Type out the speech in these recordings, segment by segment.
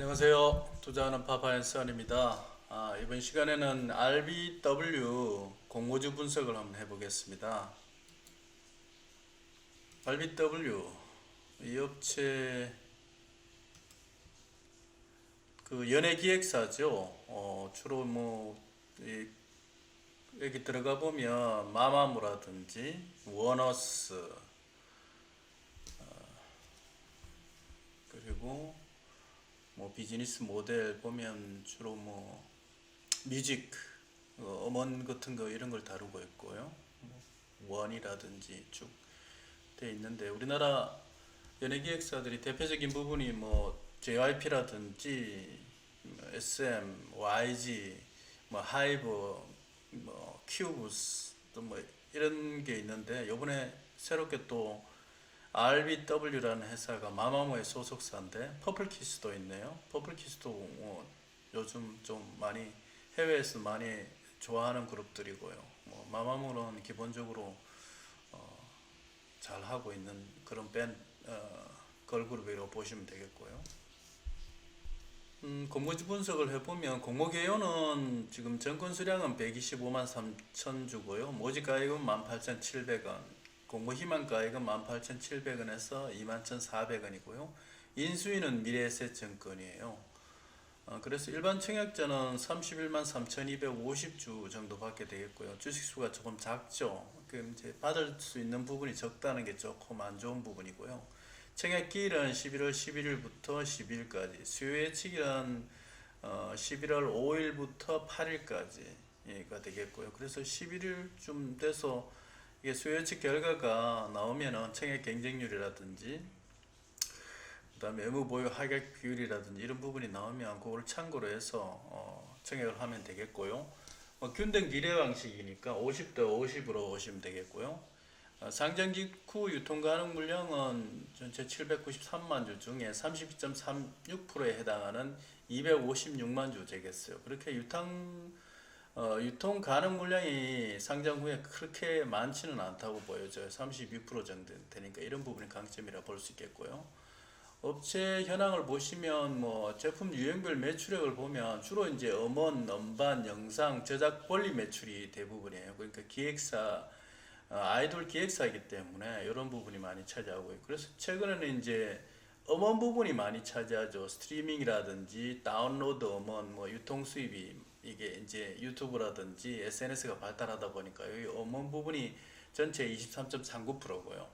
안녕하세요. 투자하는 파파앤선입니다. 이번 시간에는 RBW 공모주 분석을 한번 해보겠습니다. RBW 이 업체 그 연예기획사죠. 주로 여기 들어가 보면 마마무라든지 워너스 그리고 비즈니스 모델 보면 주로 뮤직 음원 같은 거 이런 걸 다루고 있고요. 원이라든지 쭉 돼 있는데 우리나라 연예기획사들이 대표적인 부분이 JYP라든지 SM, YG, 하이브, 큐브스 또 이런 게 있는데 요번에 새롭게 또 RBW라는 회사가 마마무의 소속사인데 퍼플키스도 있네요. 퍼플키스도 요즘 좀 많이 해외에서 많이 좋아하는 그룹들이고요. 마마무는 기본적으로 잘 하고 있는 그런 걸그룹이라고 보시면 되겠고요. 공모주 분석을 해보면 공모 개요는 지금 정권 수량은 125만 3천 주고요. 모집 가액은 18,700원, 공모 희망 가액은 18,700원에서 21,400원이고요. 인수인은 미래에셋증권이에요. 그래서 일반 청약자는 31만 3,250주 정도 받게 되겠고요. 주식수가 조금 작죠. 그 이제 받을 수 있는 부분이 적다는 게 조금 안 좋은 부분이고요. 청약기일은 11월 11일부터 12일까지, 수요 예측일은 11월 5일부터 8일까지가 되겠고요. 그래서 11일쯤 돼서 이게 수요 예측 결과가 나오면은 청약 경쟁률이라든지 그다음에 의무 보유 하객 비율이라든지 이런 부분이 나오면 그걸 참고로 해서 청약을 하면 되겠고요. 균등 비례 방식이니까 50대 50으로 오시면 되겠고요. 상장 직후 유통 가능 물량은 전체 793만 주 중에 32.36%에 해당하는 256만 주 되겠어요. 그렇게 유통 가능 물량이 상장 후에 그렇게 많지는 않다고 보여져요. 32% 정도 되니까 이런 부분이 강점이라 볼 수 있겠고요. 업체 현황을 보시면 제품 유형별 매출액을 보면 주로 이제 음원, 음반, 영상, 제작 권리 매출이 대부분이에요. 그러니까 기획사, 아이돌 기획사이기 때문에 이런 부분이 많이 차지하고 있고, 그래서 최근에는 이제 음원 부분이 많이 차지하죠. 스트리밍이라든지 다운로드 음원, 유통 수입이 이게 이제 유튜브라든지 SNS가 발달하다 보니까 이 음원 부분이 전체 23.39%고요.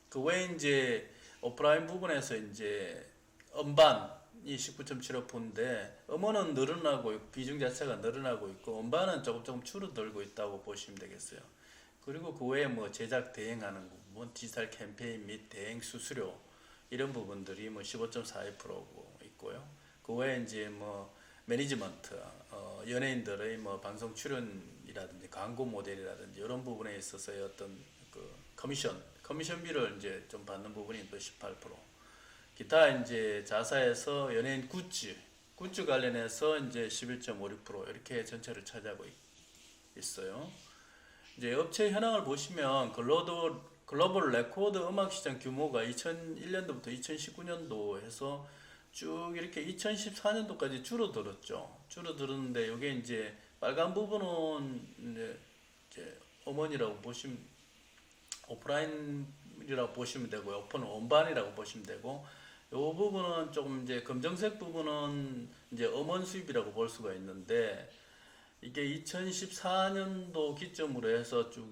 그 외에 이제 오프라인 부분에서 이제 음반이 19.75%인데 음원은 늘어나고 있고 비중 자체가 늘어나고 있고 음반은 조금 줄어들고 있다고 보시면 되겠어요. 그리고 그 외에 제작 대행하는 부분, 디지털 캠페인 및 대행 수수료 이런 부분들이 15.42%고 있고요. 그 외에 이제 매니지먼트, 연예인들의 방송 출연이라든지 광고 모델이라든지 이런 부분에 있어서의 어떤 그 커미션비를 이제 좀 받는 부분이 또 18%. 기타 이제 자사에서 연예인 굿즈 관련해서 이제 11.56% 이렇게 전체를 차지하고 있어요. 이제 업체 현황을 보시면 글로벌 레코드 음악 시장 규모가 2001년도부터 2019년도 해서 쭉 이렇게 2014년도까지 줄어들었죠. 줄어들었는데 이게 이제 빨간 부분은 이제 음원이라고 보시면 오프라인이라고 보시면 되고요. 오픈 원반이라고 보시면 되고, 요 부분은 조금 이제 검정색 부분은 이제 음원 수입이라고 볼 수가 있는데, 이게 2014년도 기점으로 해서 쭉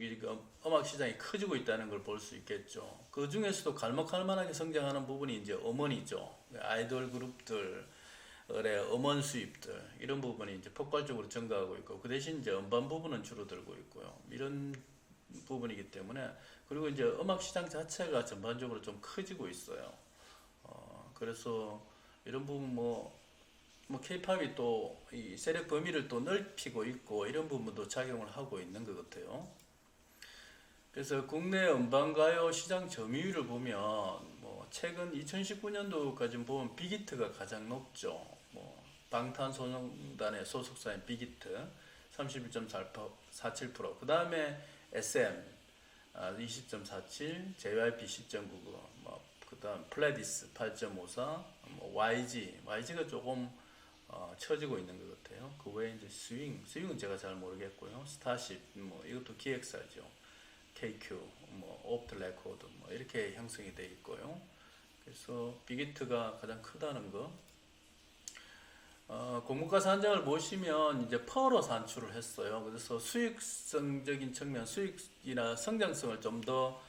음악 시장이 커지고 있다는 걸 볼 수 있겠죠. 그 중에서도 갈목할만하게 성장하는 부분이 이제 음원이죠. 아이돌 그룹들, 의 음원 수입들 이런 부분이 이제 폭발적으로 증가하고 있고, 그 대신 이제 음반 부분은 줄어들고 있고요. 이런 부분이기 때문에, 그리고 이제 음악 시장 자체가 전반적으로 좀 커지고 있어요. 그래서 이런 부분 케이팝이 또 이 세력 범위를 또 넓히고 있고 이런 부분도 작용을 하고 있는 것 같아요. 그래서 국내 음반가요 시장 점유율을 보면 최근 2019년도까지 보면 빅히트가 가장 높죠. 방탄소년단의 소속사인 빅히트 31.47%, 그 다음에 SM 20.47, JYP 10.99, 그 다음 플레디스 8.54, YG가 조금 처지고 있는 것 같아요. 그 외에 이제 스윙은 제가 잘 모르겠고요. 스타쉽, 뭐 이것도 기획사죠. KQ, 뭐 오프트 레코드, 뭐 이렇게 형성이 돼 있고요. 그래서 빅히트가 가장 크다는 거. 공모가 산정을 보시면 이제 퍼로 산출을 했어요. 그래서 수익성적인 측면, 수익이나 성장성을 좀 더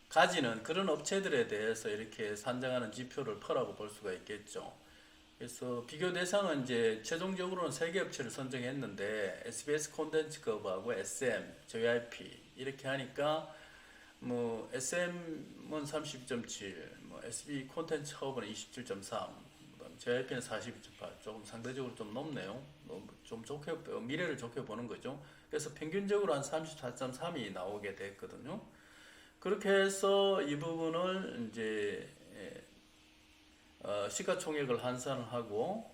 가지는 그런 업체들에 대해서 이렇게 산정하는 지표를 퍼라고 볼 수가 있겠죠. 그래서 비교 대상은 이제 최종적으로는 세 개 업체를 선정했는데 SBS 콘텐츠컵하고 SM, JYP 이렇게 하니까 뭐 SM은 32.7, 뭐 SB 콘텐츠 허브는 27.3, 그다음 JYP는 42.8, 조금 상대적으로 좀 높네요. 좀 좋게 미래를 좋게 보는 거죠. 그래서 평균적으로 한 34.3이 나오게 됐거든요. 그렇게 해서 이 부분을 이제 시가총액을 환산을 하고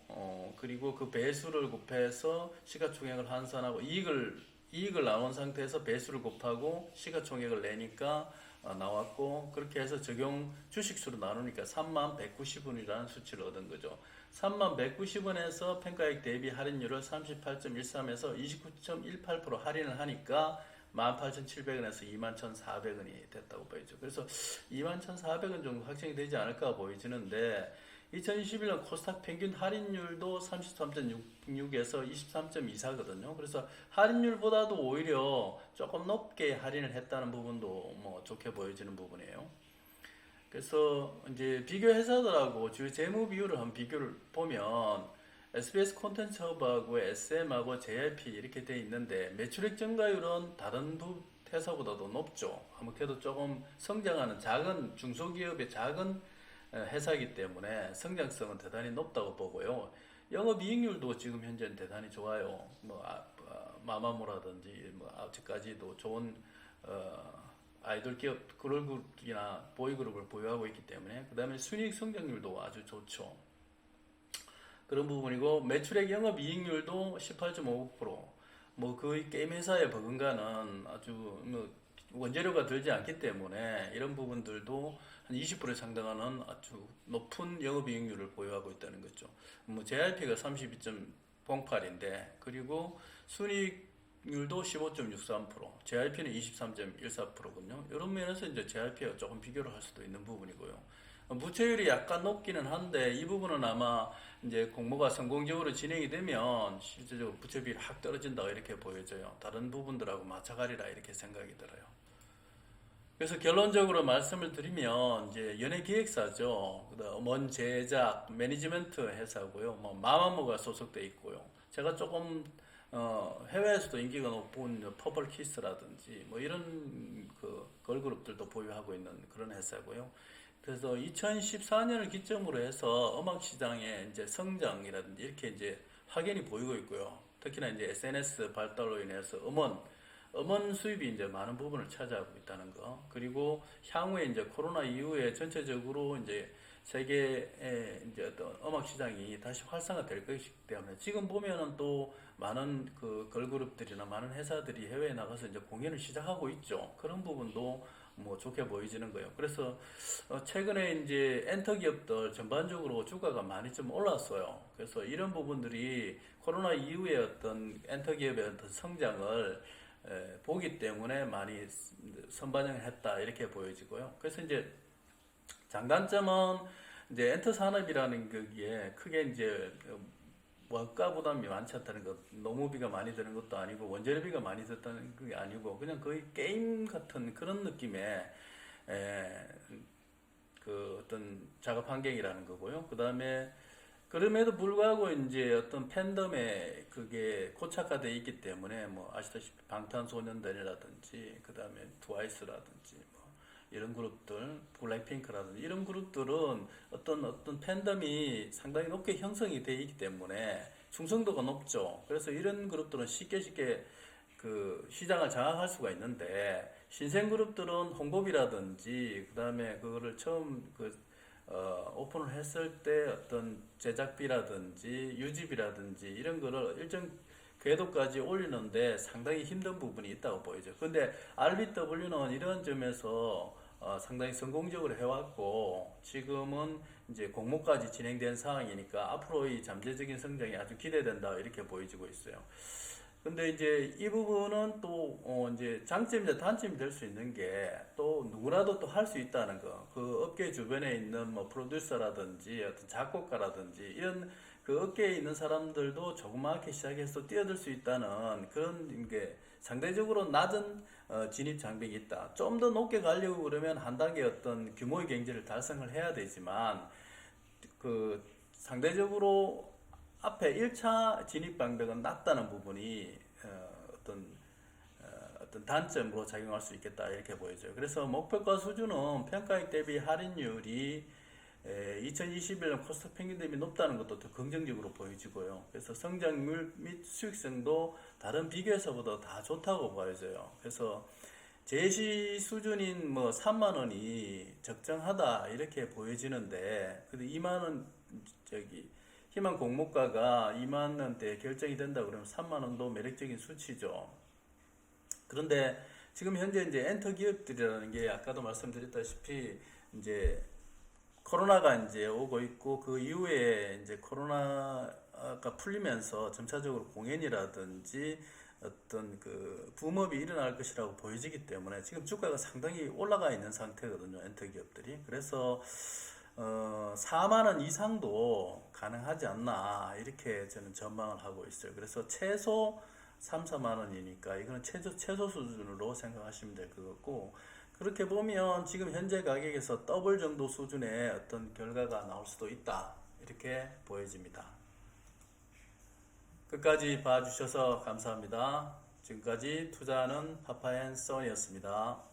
그리고 그 배수를 곱해서 시가총액을 환산하고 이익을 나온 상태에서 배수를 곱하고 시가총액을 내니까 나왔고, 그렇게 해서 적용 주식수로 나누니까 3190원이라는 수치를 얻은 거죠. 3190원에서 평가액 대비 할인율을 38.13에서 29.18% 할인을 하니까 18,700원에서 21,400원이 됐다고 보이죠. 그래서 21,400원 정도 확정이 되지 않을까 보이지는데, 2021년 코스닥 평균 할인율도 33.66에서 23.24거든요. 그래서 할인율보다도 오히려 조금 높게 할인을 했다는 부분도 뭐 좋게 보여지는 부분이에요. 그래서 이제 비교 회사들하고 주요 재무 비율을 한번 비교를 보면 SBS 콘텐츠 허브하고 SM하고 JYP 이렇게 돼 있는데, 매출액 증가율은 다른 두 회사보다도 높죠. 아무래도 조금 성장하는 작은 중소기업의 작은 회사이기 때문에 성장성은 대단히 높다고 보고요. 영업이익률도 지금 현재는 대단히 좋아요. 뭐 마마무라든지 뭐 아직까지도 좋은 아이돌 기업 그룹이나 보이그룹을 보유하고 있기 때문에, 그 다음에 순이익 성장률도 아주 좋죠. 그런 부분이고, 매출액 영업이익률도 18.59%. 뭐 거의 게임 회사의 버금가는 아주 뭐 원재료가 들지 않기 때문에 이런 부분들도 한 20% 상당하는 아주 높은 영업이익률을 보유하고 있다는 거죠. 뭐 JYP가 32.08인데, 그리고 순이익률도 15.63%, JYP는 23.14%거든요. 이런 면에서 이제 JYP와 조금 비교를 할 수도 있는 부분이고요. 부채율이 약간 높기는 한데, 이 부분은 아마 이제 공모가 성공적으로 진행이 되면 실제적으로 부채비율이 확 떨어진다 이렇게 보여져요. 다른 부분들하고 맞춰가리라 이렇게 생각이 들어요. 그래서 결론적으로 말씀을 드리면 이제 연예기획사죠. 그다음 음원 제작, 매니지먼트 회사고요. 뭐 마마무가 소속돼 있고요. 제가 조금 해외에서도 인기가 높은 퍼플키스라든지 뭐 이런 그 걸그룹들도 보유하고 있는 그런 회사고요. 그래서 2014년을 기점으로 해서 음악 시장의 이제 성장이라든지 이렇게 이제 확연히 보이고 있고요. 특히나 이제 SNS 발달로 인해서 음원 수입이 이제 많은 부분을 차지하고 있다는 거. 그리고 향후에 이제 코로나 이후에 전체적으로 이제 세계의 이제 어떤 음악 시장이 다시 활성화될 것이기 때문에, 지금 보면은 또 많은 그 걸그룹들이나 많은 회사들이 해외에 나가서 이제 공연을 시작하고 있죠. 그런 부분도 뭐 좋게 보여지는 거예요. 그래서 최근에 이제 엔터 기업들 전반적으로 주가가 많이 좀 올랐어요. 그래서 이런 부분들이 코로나 이후에 어떤 엔터 기업의 어떤 성장을 보기 때문에 많이 선반영을 했다 이렇게 보여지고요. 그래서 이제 장단점은 이제 엔터 산업이라는 게 크게 이제 원가 부담이 많지 않다는 것, 노무비가 많이 드는 것도 아니고 원재료비가 많이 든다는 게 아니고, 그냥 거의 게임 같은 그런 느낌의 그 어떤 작업 환경이라는 거고요. 그 다음에 그럼에도 불구하고 이제 어떤 팬덤에 그게 고착화되어 있기 때문에, 뭐 아시다시피 방탄소년단이라든지 그 다음에 트와이스라든지 뭐 이런 그룹들, 블랙핑크라든지 이런 그룹들은 어떤 팬덤이 상당히 높게 형성이 되어 있기 때문에 충성도가 높죠. 그래서 이런 그룹들은 쉽게 그 시장을 장악할 수가 있는데, 신생 그룹들은 홍보비라든지 그 다음에 그거를 처음 오픈을 했을 때 어떤 제작비라든지 유지비라든지 이런 거를 일정 궤도까지 올리는데 상당히 힘든 부분이 있다고 보이죠. 근데 RBW는 이런 점에서 상당히 성공적으로 해왔고, 지금은 이제 공모까지 진행된 상황이니까 앞으로 이 잠재적인 성장이 아주 기대된다 이렇게 보여지고 있어요. 근데 이제 이 부분은 또 이제 장점이자 단점이 될 수 있는 게 또 누구라도 또 할 수 있다는 거. 그 업계 주변에 있는 뭐 프로듀서라든지 어떤 작곡가라든지 이런 그 업계에 있는 사람들도 조그맣게 시작해서 뛰어들 수 있다는 그런 게 상대적으로 낮은 진입 장벽이 있다. 좀 더 높게 가려고 그러면 한 단계 어떤 규모의 경제를 달성을 해야 되지만 그 상대적으로 앞에 1차 진입 방벽은 낮다는 부분이 어떤 단점으로 작용할 수 있겠다 이렇게 보여져요. 그래서 목표가 수준은 평가액 대비 할인율이 2021년 코스트 평균 대비 높다는 것도 더 긍정적으로 보여지고요. 그래서 성장률 및 수익성도 다른 비교에서보다 다 좋다고 보여져요. 그래서 제시 수준인 뭐 3만 원이 적정하다 이렇게 보여지는데, 근데 2만 원 저기 희망 공모가가 2만 원대 결정이 된다 그러면 3만 원도 매력적인 수치죠. 그런데 지금 현재 이제 엔터 기업들이라는 게 아까도 말씀드렸다시피 이제 코로나가 이제 오고 있고 그 이후에 이제 코로나가 풀리면서 점차적으로 공연이라든지 어떤 그 붐업이 일어날 것이라고 보여지기 때문에 지금 주가가 상당히 올라가 있는 상태거든요, 엔터 기업들이. 그래서 4만 원 이상도 가능하지 않나 이렇게 저는 전망을 하고 있어요. 그래서 최소 3, 4만 원이니까 이거는 최소 수준으로 생각하시면 될 것 같고, 그렇게 보면 지금 현재 가격에서 더블 정도 수준의 어떤 결과가 나올 수도 있다 이렇게 보여집니다. 끝까지 봐주셔서 감사합니다. 지금까지 투자하는 파파앤 써니였습니다.